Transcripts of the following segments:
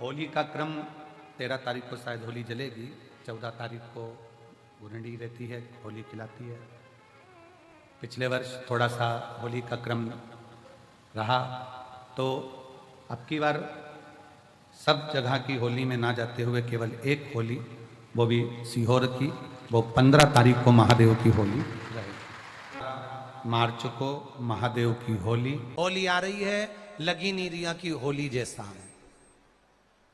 होली का क्रम 13 तारीख को शायद होली जलेगी, 14 तारीख को गुरंडी रहती है, होली खिलाती है। पिछले वर्ष थोड़ा सा होली का क्रम रहा, तो अब की बार सब जगह की होली में ना जाते हुए केवल एक होली, वो भी सीहोर की, वो 15 तारीख को महादेव की होली रहेगी। मार्च को महादेव की होली आ रही है, लगी नहीं रिया की होली जैसा है।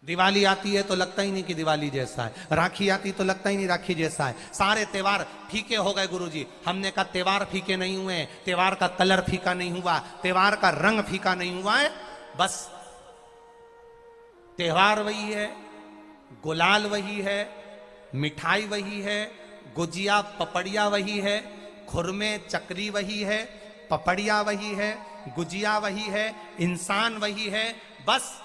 दिवाली आती है तो लगता ही नहीं कि दिवाली जैसा है, राखी आती तो लगता ही नहीं राखी जैसा है। सारे त्योहार फीके हो गए गुरुजी। हमने कहा त्योहार फीके नहीं हुए, त्योहार का कलर फीका नहीं हुआ, त्योहार का रंग फीका नहीं हुआ है, बस त्योहार वही है, गुलाल वही है, मिठाई वही है, गुजिया पपड़िया वही है, खुरमे चकरी वही है, पपड़िया वही है, गुजिया वही है, इंसान वही है। बस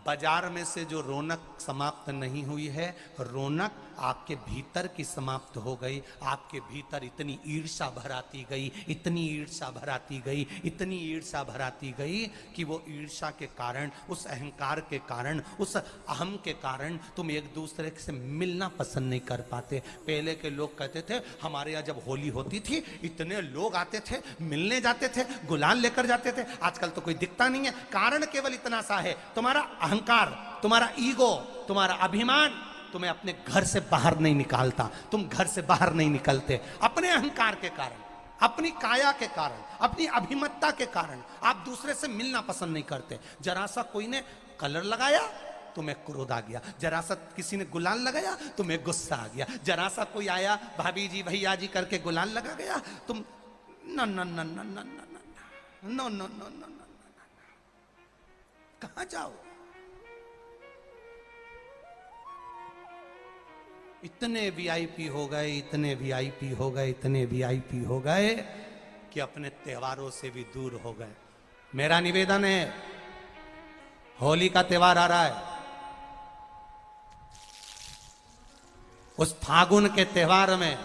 बाजार में से जो रौनक समाप्त नहीं हुई है, रौनक आपके भीतर की समाप्त हो गई। आपके भीतर इतनी ईर्ष्या भराती गई, इतनी ईर्ष्या भराती गई, इतनी ईर्ष्या भराती गई कि वो ईर्ष्या के कारण, उस अहंकार के कारण, उस अहम के कारण तुम एक दूसरे से मिलना पसंद नहीं कर पाते। पहले के लोग कहते थे हमारे यहाँ जब होली होती थी इतने लोग आते थे, मिलने जाते थे, गुलाल लेकर जाते थे। आजकल तो कोई दिखता नहीं है। कारण केवल इतना सा है, तुम्हारा अहंकार, तुम्हारा ईगो, तुम्हारा अभिमान तुम्हें अपने घर से बाहर नहीं निकालता। तुम घर से बाहर नहीं निकलते अपने अहंकार के कारण, अपनी काया के कारण, अपनी अभिमतता के कारण। आप दूसरे से मिलना पसंद नहीं करते। जरा सा कोई ने कलर लगाया तुम्हें क्रोध आ गया, जरा सा किसी ने गुलाल लगाया तुम्हें गुस्सा आ गया, जरा सा कोई आया भाभी जी भैया जी करके गुलाल लगा गया, तुम न न न न न न न न न कहां जाओ। इतने वीआईपी हो गए, इतने वीआईपी हो गए, इतने वीआईपी हो गए कि अपने त्योहारों से भी दूर हो गए। मेरा निवेदन है, होली का त्योहार आ रहा है, उस फागुन के त्योहार में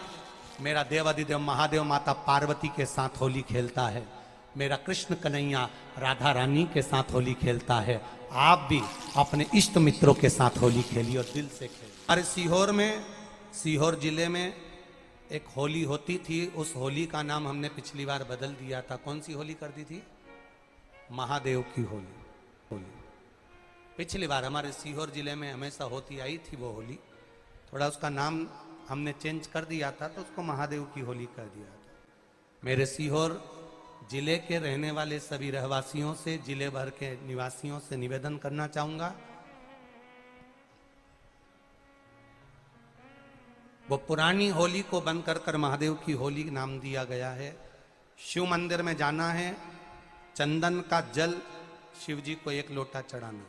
मेरा देवाधिदेव महादेव माता पार्वती के साथ होली खेलता है, मेरा कृष्ण कन्हैया राधा रानी के साथ होली खेलता है। आप भी अपने इष्ट मित्रों के साथ होली खेलिए और दिल से खेलिए। अरे सीहोर में, सीहोर जिले में एक होली होती थी। उस होली का नाम हमने पिछली बार बदल दिया था। कौन सी होली कर दी थी? महादेव की होली। पिछली बार हमारे सीहोर जिले में हमेशा होती आई थी वो होली, थोड़ा उसका नाम हमने चेंज कर दिया था, तो उसको महादेव की होली कर दिया था। मेरे सीहोर जिले के रहने वाले सभी रहवासियों से, जिले भर के निवासियों से निवेदन करना चाहूंगा, वो पुरानी होली को बंद कर महादेव की होली नाम दिया गया है। शिव मंदिर में जाना है, चंदन का जल शिव जी को 1 लोटा चढ़ाना।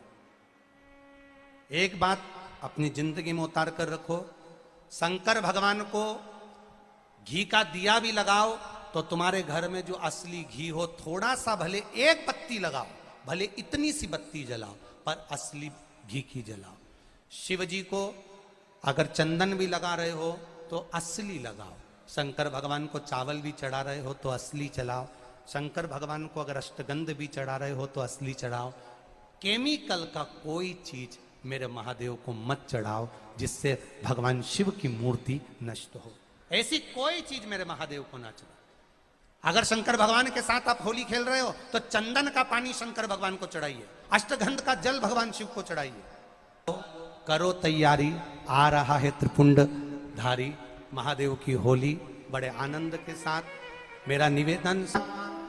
एक बात अपनी जिंदगी में उतार कर रखो, शंकर भगवान को घी का दिया भी लगाओ तो तुम्हारे घर में जो असली घी हो, थोड़ा सा भले 1 बत्ती लगाओ, भले इतनी सी बत्ती जलाओ, पर असली घी की जलाओ। शिव जी को अगर चंदन भी लगा रहे हो तो असली लगाओ। शंकर भगवान को चावल भी चढ़ा रहे हो तो असली चढ़ाओ। शंकर भगवान को अगर अष्टगंध भी चढ़ा रहे हो तो असली चढ़ाओ। केमिकल का कोई चीज मेरे महादेव को मत चढ़ाओ जिससे भगवान शिव की मूर्ति नष्ट हो। ऐसी कोई चीज मेरे महादेव को ना चढ़ाओ। अगर शंकर भगवान के साथ आप होली खेल रहे हो तो चंदन का पानी शंकर भगवान को चढ़ाइए, अष्टगंध का जल भगवान शिव को चढ़ाइए। करो तैयारी, आ रहा है त्रिपुंड धारी महादेव की होली। बड़े आनंद के साथ मेरा निवेदन,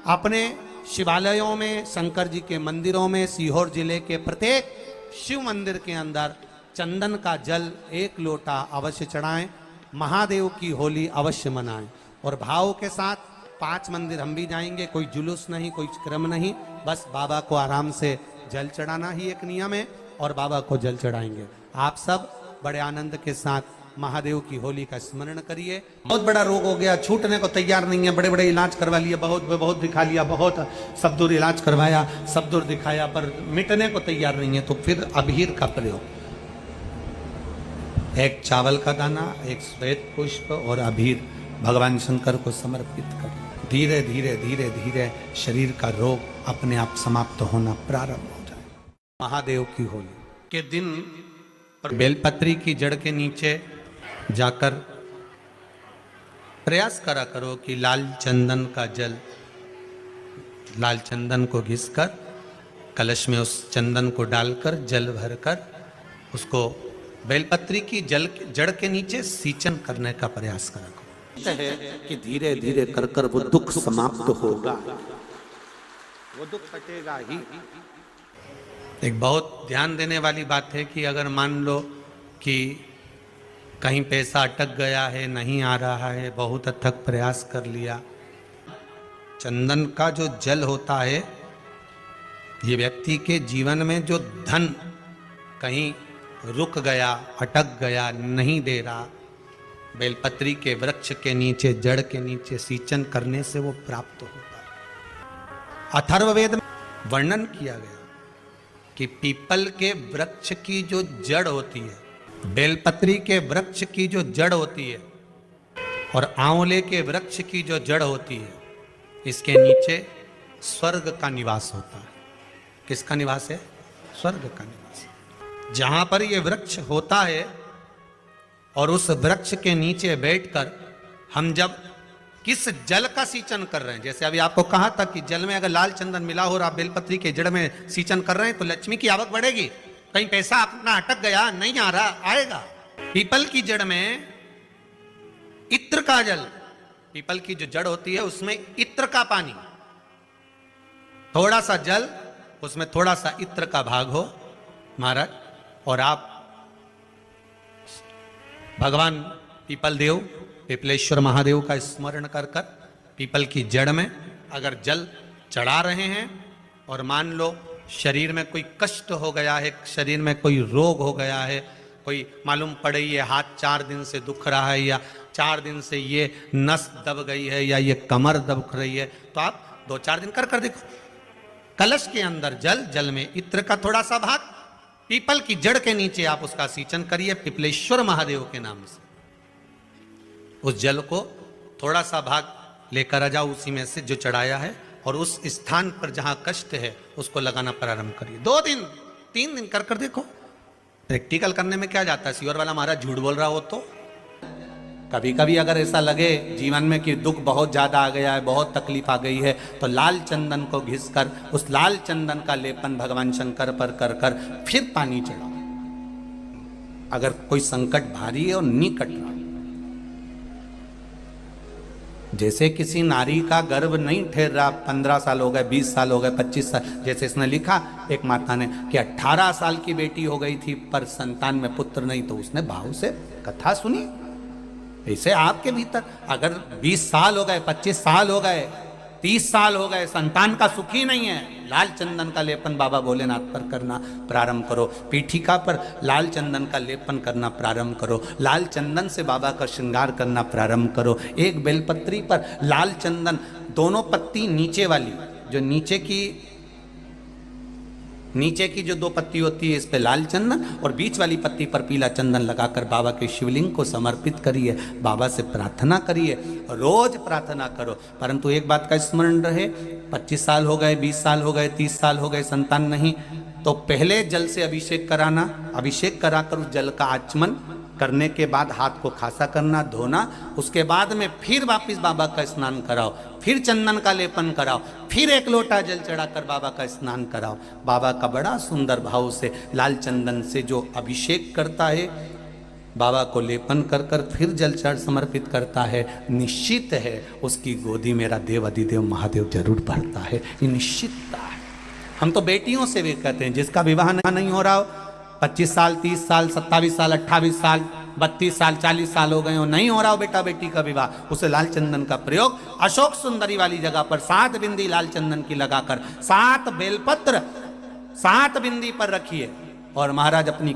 अपने शिवालयों में, शंकर जी के मंदिरों में, सीहोर जिले के प्रत्येक शिव मंदिर के अंदर चंदन का जल 1 लोटा अवश्य चढ़ाएं, महादेव की होली अवश्य मनाएं। और भाव के साथ 5 मंदिर हम भी जाएंगे, कोई जुलूस नहीं, कोई क्रम नहीं, बस बाबा को आराम से जल चढ़ाना ही एक नियम है और बाबा को जल चढ़ाएंगे। आप सब बड़े आनंद के साथ महादेव की होली का स्मरण करिए। बहुत बड़ा रोग हो गया, छूटने को तैयार नहीं है, बड़े बड़े इलाज करवा लिए, बहुत दिखा लिया, बहुत सब दूर इलाज करवाया, सब दूर दिखाया, पर मिटने को तैयार नहीं है। तो फिर अबीर का प्रयोग, 1 चावल का दाना, 1 श्वेत पुष्प और अबीर भगवान शंकर को समर्पित कर धीरे धीरे धीरे धीरे शरीर का रोग अपने आप समाप्त होना प्रारंभ हो जाए। महादेव की होली। के दिन और बेलपत्री की जड़ के नीचे जाकर प्रयास करा करो कि लाल चंदन का जल, लाल चंदन को घिसकर कलश में उस चंदन को डालकर जल भरकर उसको बेलपत्री की जड़ के नीचे सींचन करने का प्रयास करा करो। है कि धीरे धीरे कर कर वो दुख समाप्त होगा, वो दुख हटेगा ही। एक बहुत ध्यान देने वाली बात है कि अगर मान लो कि कहीं पैसा अटक गया है, नहीं आ रहा है, बहुत अथक प्रयास कर लिया, चंदन का जो जल होता है ये व्यक्ति के जीवन में जो धन कहीं रुक गया, अटक गया, नहीं दे रहा, बेलपत्री के वृक्ष के नीचे, जड़ के नीचे सींचन करने से वो प्राप्त होता है। अथर्ववेद में वर्णन किया गया कि पीपल के वृक्ष की जो जड़ होती है, बेलपत्री के वृक्ष की जो जड़ होती है और आंवले के वृक्ष की जो जड़ होती है, इसके नीचे स्वर्ग का निवास होता है। किसका निवास है? स्वर्ग का निवास। जहां पर ये वृक्ष होता है और उस वृक्ष के नीचे बैठकर हम जब किस जल का सींचन कर रहे हैं, जैसे अभी आपको कहा था कि जल में अगर लाल चंदन मिला हो और आप बेलपत्री के जड़ में सींचन कर रहे हैं तो लक्ष्मी की आवक बढ़ेगी। कहीं पैसा अपना अटक गया, नहीं आ रहा, आएगा। पीपल की जड़ में इत्र का जल, पीपल की जो जड़ होती है उसमें इत्र का पानी, थोड़ा सा जल, उसमें थोड़ा सा इत्र का भाग हो महाराज, और आप भगवान पीपल देव, पिपलेश्वर महादेव का स्मरण कर कर पीपल की जड़ में अगर जल चढ़ा रहे हैं और मान लो शरीर में कोई कष्ट हो गया है, शरीर में कोई रोग हो गया है, कोई मालूम पड़ रही है हाथ 4 दिन से दुख रहा है, या 4 दिन से ये नस दब गई है, या ये कमर दब रही है, तो आप 2-4 दिन कर कर देखो। कलश के अंदर जल, जल में इत्र का थोड़ा सा भाग, पीपल की जड़ के नीचे आप उसका सींचन करिए पिपलेश्वर महादेव के नाम से। उस जल को थोड़ा सा भाग लेकर आ जाओ उसी में से जो चढ़ाया है, और उस स्थान पर जहां कष्ट है उसको लगाना प्रारंभ करिए। 2 दिन 3 दिन कर कर देखो। प्रैक्टिकल करने में क्या जाता है? सीवर वाला महाराज झूठ बोल रहा हो तो कभी कभी अगर ऐसा लगे जीवन में कि दुख बहुत ज्यादा आ गया है, बहुत तकलीफ आ गई है, तो लाल चंदन को घिसकर उस लाल चंदन का लेपन भगवान शंकर पर कर कर फिर पानी चढ़ाओ। अगर कोई संकट भारी है और नहीं कट रहा, जैसे किसी नारी का गर्भ नहीं ठहर रहा, 15 साल हो गए, 20 साल हो गए, 25 साल, जैसे इसने लिखा एक माता ने कि 18 साल की बेटी हो गई थी पर संतान में पुत्र नहीं, तो उसने भाव से कथा सुनी। ऐसे आपके भीतर अगर 20 साल हो गए, 25 साल हो गए, 30 साल हो गए, संतान का सुख ही नहीं है, लाल चंदन का लेपन बाबा भोलेनाथ पर करना प्रारंभ करो। पीठिका पर लाल चंदन का लेपन करना प्रारंभ करो। लाल चंदन से बाबा का श्रृंगार करना प्रारंभ करो। एक बेलपत्री पर लाल चंदन, दोनों पत्ती नीचे वाली, जो नीचे की जो 2 पत्ती होती है इस पे लाल चंदन, और बीच वाली पत्ती पर पीला चंदन लगाकर बाबा के शिवलिंग को समर्पित करिए। बाबा से प्रार्थना करिए, रोज प्रार्थना करो। परंतु एक बात का स्मरण रहे, 25 साल हो गए, 20 साल हो गए, 30 साल हो गए, संतान नहीं, तो पहले जल से अभिषेक कराना, अभिषेक कराकर उस जल का आचमन करने के बाद हाथ को खासा करना, धोना, उसके बाद में फिर वापिस बाबा का स्नान कराओ, फिर चंदन का लेपन कराओ, फिर 1 लोटा जल चढ़ाकर बाबा का स्नान कराओ। बाबा का बड़ा सुंदर भाव से लाल चंदन से जो अभिषेक करता है, बाबा को लेपन कर कर फिर जल चढ़ समर्पित करता है, निश्चित है उसकी गोदी मेरा देव अधिदेव महादेव जरूर भरता है। ये निश्चितता है। हम तो बेटियों से भी कहते हैं, जिसका विवाह नहीं हो रहा हो, 25 साल, 30 साल, 27 साल, 28 साल, 32 साल, 40 साल हो गए हो, नहीं हो रहा हो बेटा बेटी का विवाह, उसे लाल चंदन का प्रयोग अशोक सुंदरी वाली जगह पर 7 बिंदी लाल चंदन की लगाकर 7 बेलपत्र 7 बिंदी पर रखिए, और महाराज अपनी